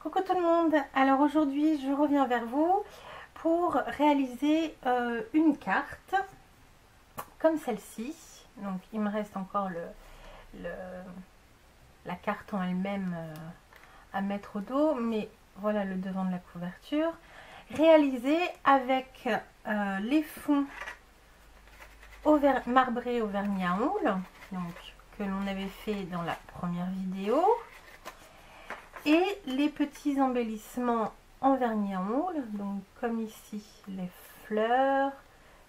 Coucou tout le monde, alors aujourd'hui je reviens vers vous pour réaliser une carte comme celle-ci. Donc il me reste encore la carte en elle-même à mettre au dos, mais voilà le devant de la couverture. Réalisée avec les fonds marbrés au vernis à ongles, donc, que l'on avait fait dans la première vidéo. Et les petits embellissements en vernis à ongles, donc comme ici les fleurs,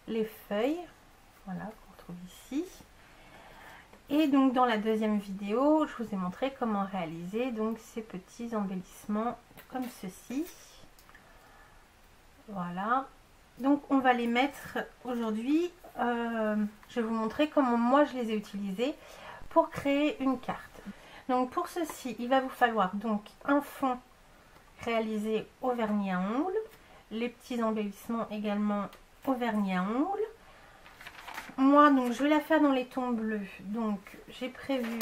les feuilles, voilà qu'on trouve ici. Et donc dans la deuxième vidéo, je vous ai montré comment réaliser donc ces petits embellissements comme ceci. Voilà, donc on va les mettre aujourd'hui. Je vais vous montrer comment moi je les ai utilisés pour créer une carte. Donc pour ceci, il va vous falloir donc un fond réalisé au vernis à ongles, les petits embellissements également au vernis à ongles. Moi donc je vais la faire dans les tons bleus, donc j'ai prévu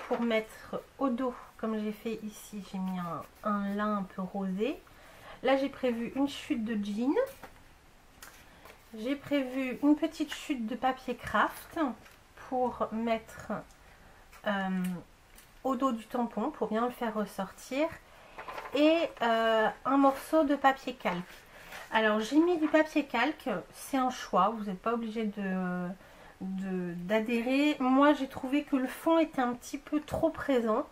pour mettre au dos, comme j'ai fait ici, j'ai mis un lin un peu rosé. Là j'ai prévu une chute de jean, j'ai prévu une petite chute de papier craft pour mettre au dos du tampon pour bien le faire ressortir, et un morceau de papier calque. Alors j'ai mis du papier calque, c'est un choix, vous n'êtes pas obligé d'adhérer. Moi j'ai trouvé que le fond était un petit peu trop présent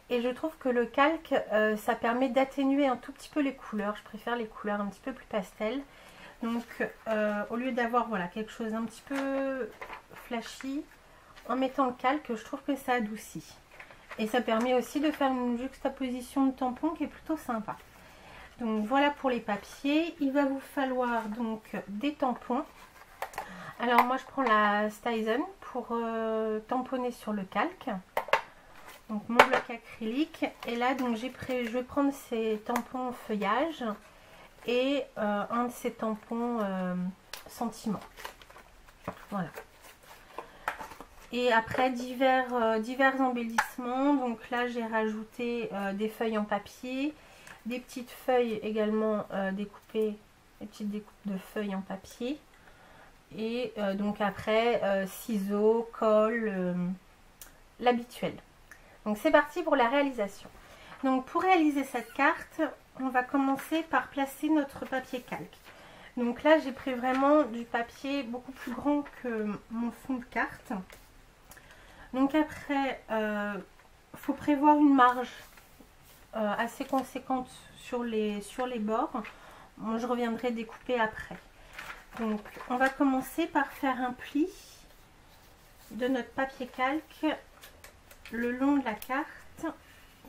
et je trouve que le calque ça permet d'atténuer un tout petit peu les couleurs. Je préfère les couleurs un petit peu plus pastel, donc au lieu d'avoir voilà quelque chose un petit peu flashy, en mettant le calque je trouve que ça adoucit. Et ça permet aussi de faire une juxtaposition de tampons qui est plutôt sympa. Donc voilà pour les papiers. Il va vous falloir donc des tampons. Alors moi je prends la Stizen pour tamponner sur le calque. Donc mon bloc acrylique. Et là donc je vais prendre ces tampons feuillage et un de ces tampons sentiment. Voilà. Et après divers embellissements, donc là j'ai rajouté des feuilles en papier, des petites feuilles également découpées, des petites découpes de feuilles en papier, et donc après ciseaux, colle, l'habituel. Donc c'est parti pour la réalisation. Donc pour réaliser cette carte, on va commencer par placer notre papier calque. Donc là j'ai pris vraiment du papier beaucoup plus grand que mon fond de carte. Donc après, faut prévoir une marge assez conséquente sur les bords. Moi, je reviendrai découper après. Donc, on va commencer par faire un pli de notre papier calque le long de la carte,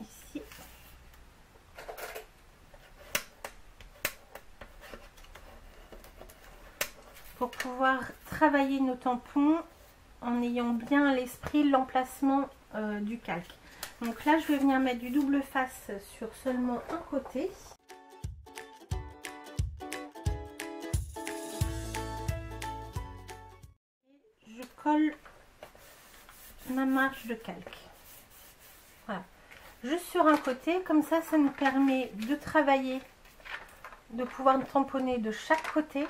ici. Pour pouvoir travailler nos tampons en ayant bien à l'esprit l'emplacement du calque. Donc là je vais venir mettre du double face sur seulement un côté. Je colle ma marge de calque. Voilà. Juste sur un côté, comme ça nous permet de travailler, de pouvoir tamponner de chaque côté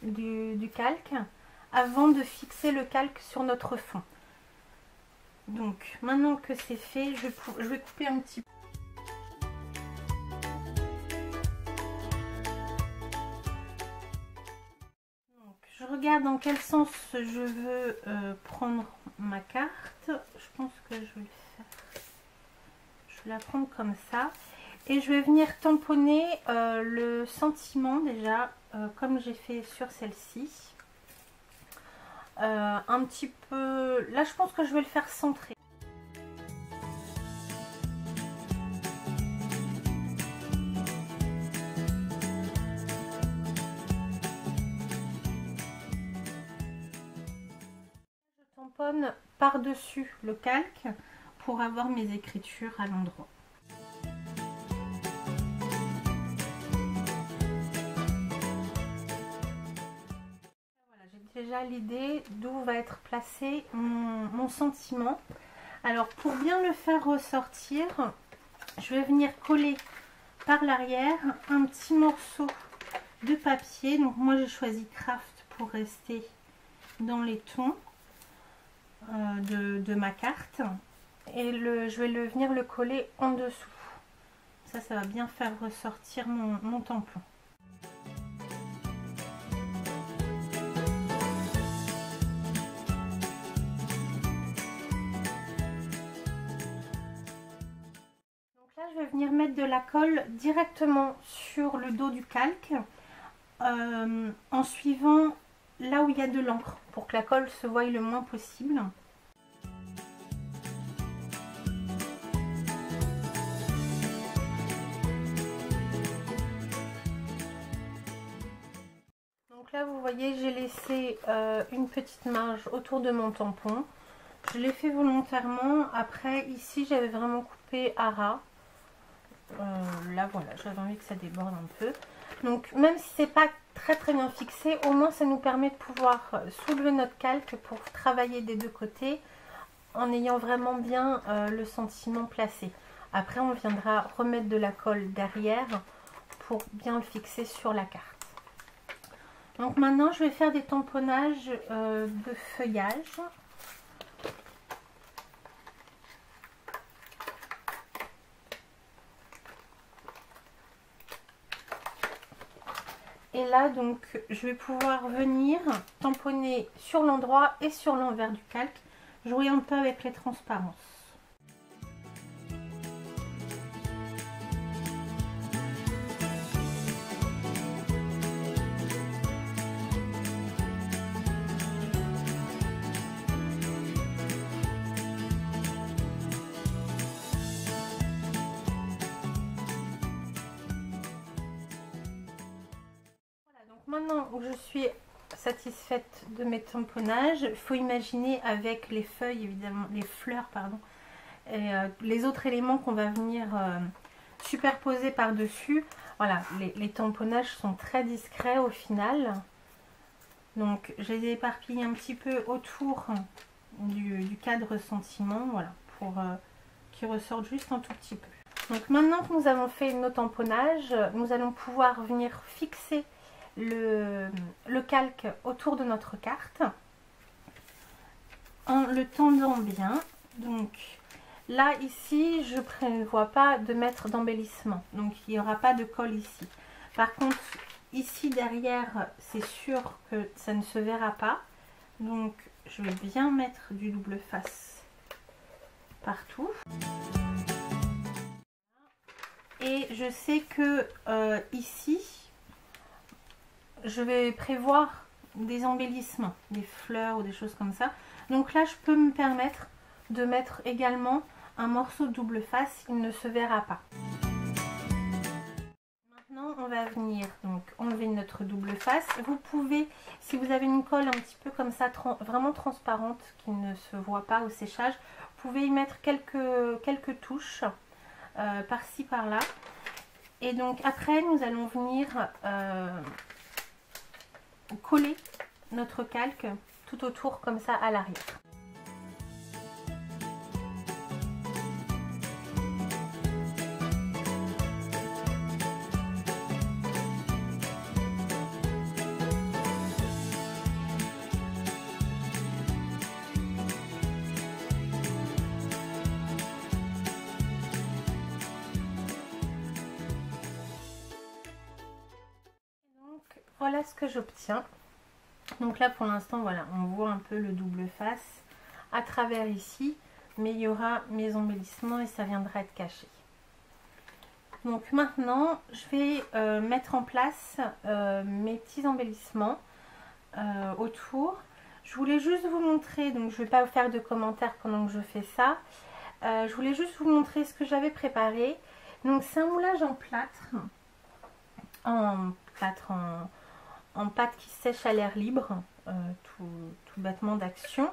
du calque avant de fixer le calque sur notre fond. Donc maintenant que c'est fait, je vais couper un petit peu. Donc, je regarde dans quel sens je veux prendre ma carte. Je pense que je vais le faire. Je vais la prendre comme ça. Et je vais venir tamponner le sentiment déjà, comme j'ai fait sur celle-ci. Un petit peu, là je pense que je vais le faire centrer. Je tamponne par-dessus le calque pour avoir mes écritures à l'endroit. Déjà l'idée d'où va être placé mon sentiment. Alors pour bien le faire ressortir, je vais venir coller par l'arrière un petit morceau de papier. Donc moi j'ai choisi Craft pour rester dans les tons de ma carte. Et je vais venir le coller en dessous. Ça va bien faire ressortir mon tampon. Je vais venir mettre de la colle directement sur le dos du calque en suivant là où il y a de l'encre pour que la colle se voie le moins possible. Donc là vous voyez j'ai laissé une petite marge autour de mon tampon. Je l'ai fait volontairement. Après ici j'avais vraiment coupé à ras. Là voilà, j'avais envie que ça déborde un peu. Donc même si c'est pas très bien fixé, au moins ça nous permet de pouvoir soulever notre calque pour travailler des deux côtés en ayant vraiment bien le sentiment placé. Après on viendra remettre de la colle derrière pour bien le fixer sur la carte. Donc maintenant je vais faire des tamponnages de feuillage. Et là donc je vais pouvoir venir tamponner sur l'endroit et sur l'envers du calque, jouer un peu avec les transparences. Maintenant que je suis satisfaite de mes tamponnages, il faut imaginer avec les feuilles, évidemment, les fleurs, pardon, et les autres éléments qu'on va venir superposer par-dessus. Voilà, les tamponnages sont très discrets au final. Donc, je les ai éparpillés un petit peu autour du cadre sentiment, voilà, pour qu'ils ressortent juste un tout petit peu. Donc, maintenant que nous avons fait nos tamponnages, nous allons pouvoir venir fixer le calque autour de notre carte en le tendant bien. Donc là ici je prévois pas de mettre d'embellissement, donc il n'y aura pas de colle ici. Par contre ici derrière c'est sûr que ça ne se verra pas, donc je vais bien mettre du double face partout. Et je sais que ici je vais prévoir des embellissements, des fleurs ou des choses comme ça. Donc là, je peux me permettre de mettre également un morceau de double face, il ne se verra pas. Maintenant, on va venir donc enlever notre double face. Vous pouvez, si vous avez une colle un petit peu comme ça, vraiment transparente, qui ne se voit pas au séchage, vous pouvez y mettre quelques touches par-ci, par-là. Et donc après, nous allons venir coller notre calque tout autour comme ça à l'arrière. Voilà ce que j'obtiens. Donc là pour l'instant voilà, on voit un peu le double face à travers ici, mais il y aura mes embellissements et ça viendra être caché. Donc maintenant je vais mettre en place mes petits embellissements autour. Je voulais juste vous montrer, donc je ne vais pas faire de commentaires pendant que je fais ça. Je voulais juste vous montrer ce que j'avais préparé. Donc c'est un moulage en plâtre, en pâte qui sèche à l'air libre, tout bêtement d'action.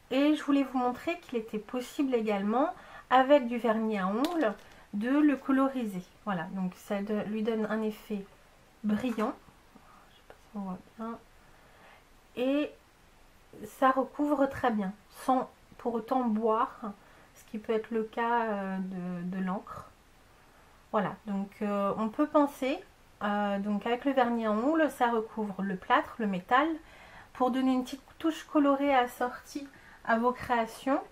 Et je voulais vous montrer qu'il était possible également, avec du vernis à ongles, de le coloriser. Voilà, donc ça lui donne un effet brillant. Je sais pas si on voit bien. Et ça recouvre très bien, sans pour autant boire, ce qui peut être le cas de l'encre. Voilà, donc on peut penser, donc avec le vernis à ongles, ça recouvre le plâtre, le métal. Pour donner une petite touche colorée assortie à vos créations,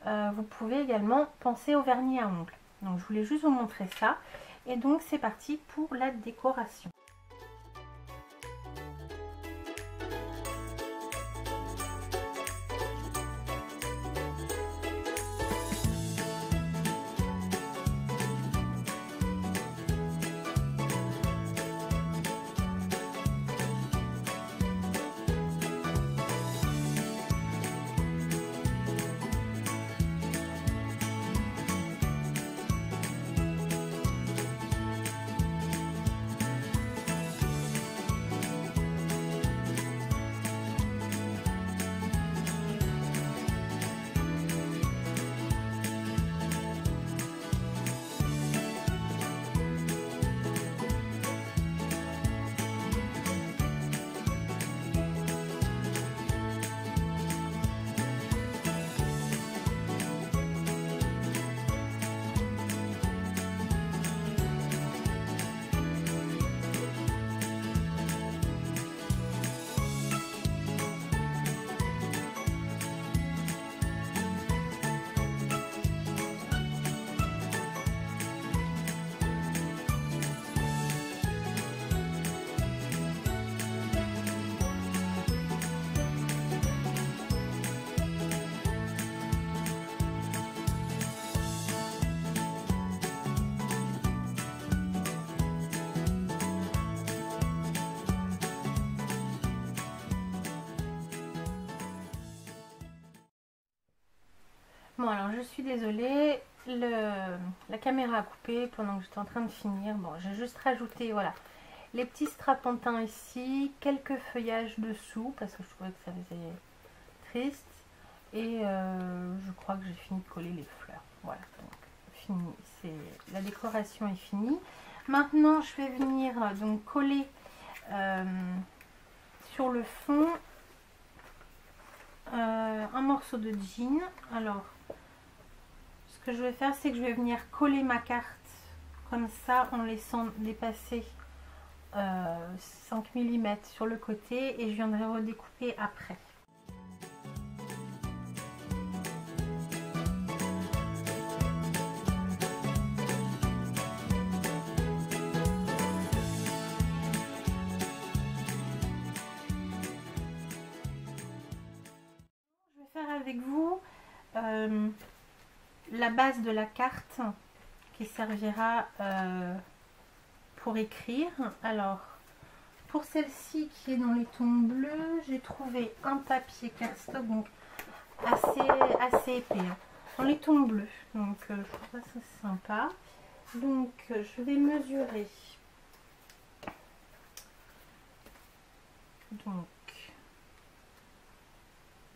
vous pouvez également penser au vernis à ongles. Donc je voulais juste vous montrer ça. Et donc c'est parti pour la décoration. Bon, alors je suis désolée, la caméra a coupé pendant que j'étais en train de finir. Bon, j'ai juste rajouté, voilà, les petits strapontins ici, quelques feuillages dessous parce que je trouvais que ça faisait triste. Et je crois que j'ai fini de coller les fleurs. Voilà, donc fini, la décoration est finie. Maintenant, je vais venir donc coller sur le fond un morceau de jean. Alors, ce que je vais faire, c'est que je vais venir coller ma carte comme ça en laissant dépasser 5 mm sur le côté et je viendrai redécouper après. Je vais faire avec vous la base de la carte qui servira pour écrire. Alors pour celle-ci qui est dans les tons bleus, j'ai trouvé un papier cardstock donc assez épais hein, dans les tons bleus, donc je trouve ça sympa. Donc je vais mesurer, donc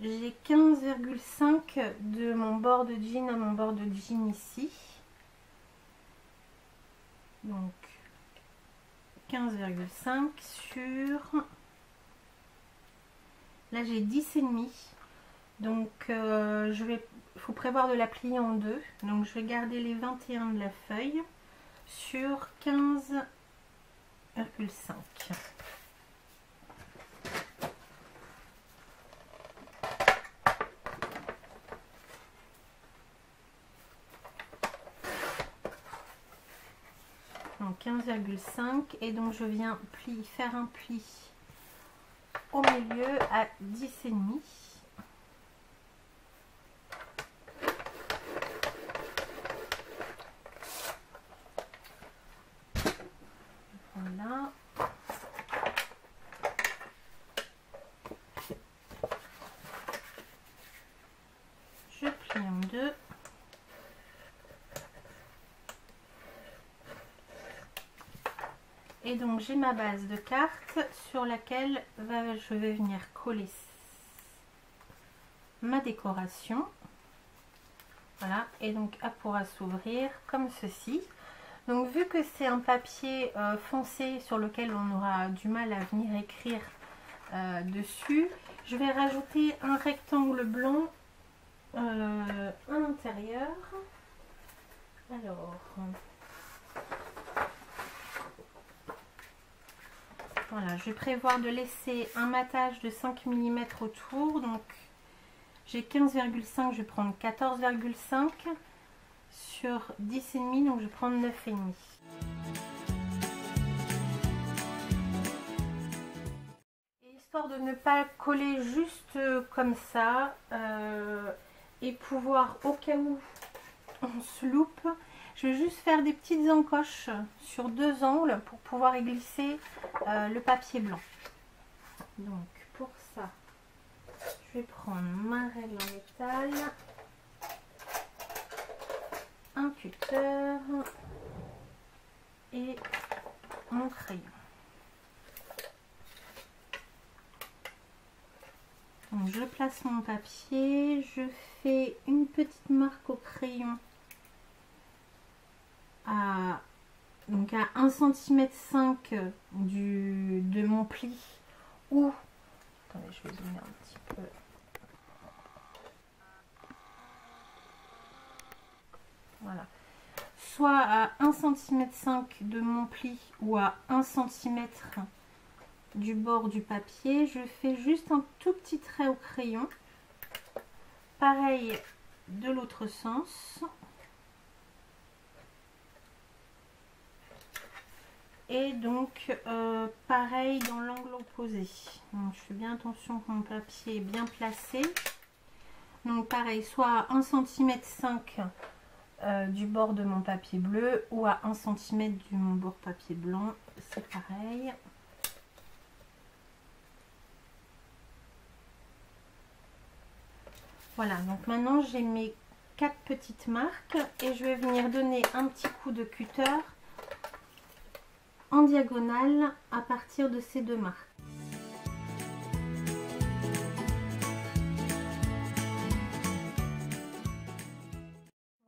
j'ai 15,5 de mon bord de jean à mon bord de jean ici. Donc 15,5 sur... Là j'ai 10,5. Donc il faut prévoir de la plier en deux. Donc je vais garder les 21 de la feuille sur 15,5. Donc 15,5 et donc je viens faire un pli au milieu à 10,5. Voilà. Je plie en deux. Et donc j'ai ma base de carte sur laquelle je vais venir coller ma décoration. Voilà, et donc elle pourra s'ouvrir comme ceci. Donc vu que c'est un papier foncé sur lequel on aura du mal à venir écrire dessus, je vais rajouter un rectangle blanc à l'intérieur. Alors... Voilà, je vais prévoir de laisser un matage de 5 mm autour. Donc j'ai 15,5, je vais prendre 14,5 sur 10,5, donc je vais prendre 9,5. Histoire de ne pas coller juste comme ça et pouvoir, au cas où on se loupe, je vais juste faire des petites encoches sur 2 angles pour pouvoir y glisser le papier blanc. Donc pour ça, je vais prendre ma règle en métal, un cutter et mon crayon. Donc je place mon papier, je fais une petite marque au crayon à 1,5 cm de mon pli, ou attendez, je vais zoomer un petit peu. Voilà, soit à 1,5 cm de mon pli ou à 1 cm du bord du papier. Je fais juste un tout petit trait au crayon, pareil de l'autre sens, et donc pareil dans l'angle opposé. Donc je fais bien attention que mon papier est bien placé. Donc pareil, soit à 1,5 cm du bord de mon papier bleu ou à 1 cm du mon bord papier blanc, c'est pareil. Voilà, donc maintenant j'ai mes 4 petites marques et je vais venir donner un petit coup de cutter en diagonale à partir de ces 2 marques.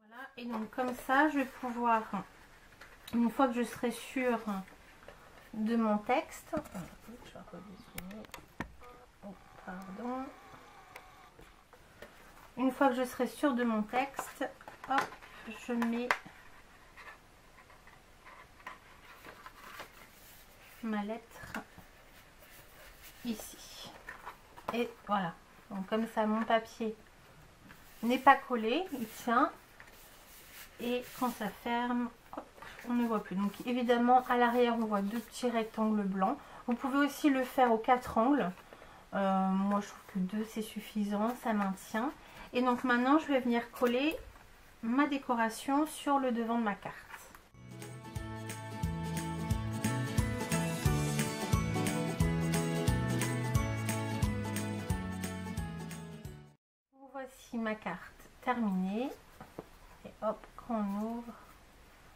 Voilà, et donc comme ça je vais pouvoir, une fois que je serai sûre de mon texte, une fois que je serai sûre de mon texte, hop, je mets ma lettre ici. Et voilà. Donc comme ça, mon papier n'est pas collé, il tient. Et quand ça ferme, hop, on ne voit plus. Donc évidemment, à l'arrière, on voit 2 petits rectangles blancs. Vous pouvez aussi le faire aux 4 angles. Moi, je trouve que 2, c'est suffisant, ça maintient. Et donc maintenant, je vais venir coller ma décoration sur le devant de ma carte. Voici ma carte terminée. Et hop, quand on ouvre,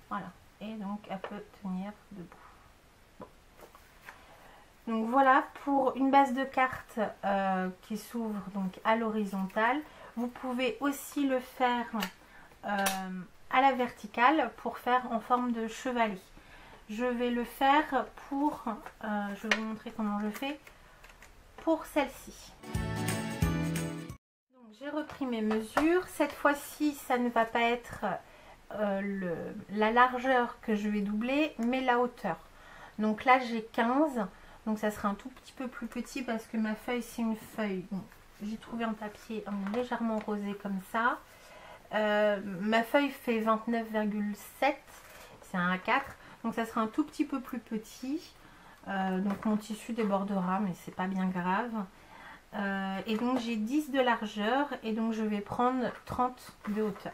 voilà. Et donc, elle peut tenir debout. Donc voilà pour une base de carte qui s'ouvre donc à l'horizontale. Vous pouvez aussi le faire à la verticale pour faire en forme de chevalet. Je vais le faire pour, je vais vous montrer comment je fais pour celle-ci. Donc j'ai repris mes mesures. Cette fois-ci, ça ne va pas être la largeur que je vais doubler, mais la hauteur. Donc là, j'ai 15. Donc ça sera un tout petit peu plus petit parce que ma feuille, c'est une feuille. J'ai trouvé un papier légèrement rosé comme ça. Ma feuille fait 29,7. C'est un A4. Donc ça sera un tout petit peu plus petit. Donc mon tissu débordera, mais c'est pas bien grave. Et donc j'ai 10 de largeur et donc je vais prendre 30 de hauteur.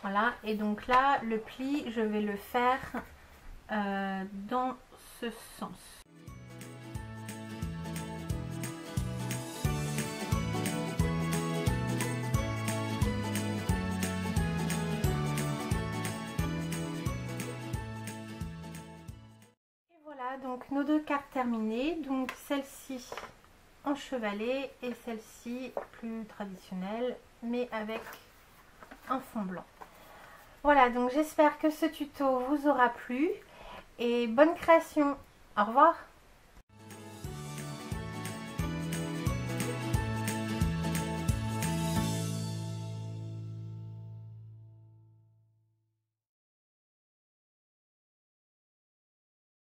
Voilà, et donc là, le pli, je vais le faire dans ce sens. Et voilà, donc nos 2 cartes terminées. Donc celle-ci en chevalet et celle-ci plus traditionnelle, mais avec un fond blanc. Voilà, donc j'espère que ce tuto vous aura plu et bonne création. Au revoir.